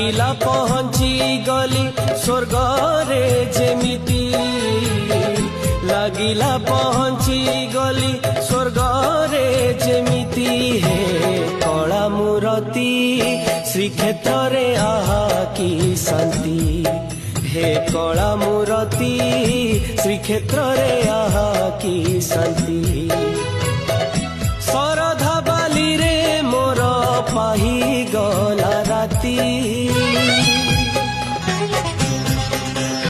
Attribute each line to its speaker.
Speaker 1: लागिला पहुंची गली स्वर्ग रे जेमिति लागिला पहुंची गली स्वर्ग रे जेमिति हे कला मूर्ति श्रीक्षेत्र रे आहा की शांति हे कला मूर्ति श्रीक्षेत्र रे आहा की शांति शरधा बाली रे मोर पाही गला राती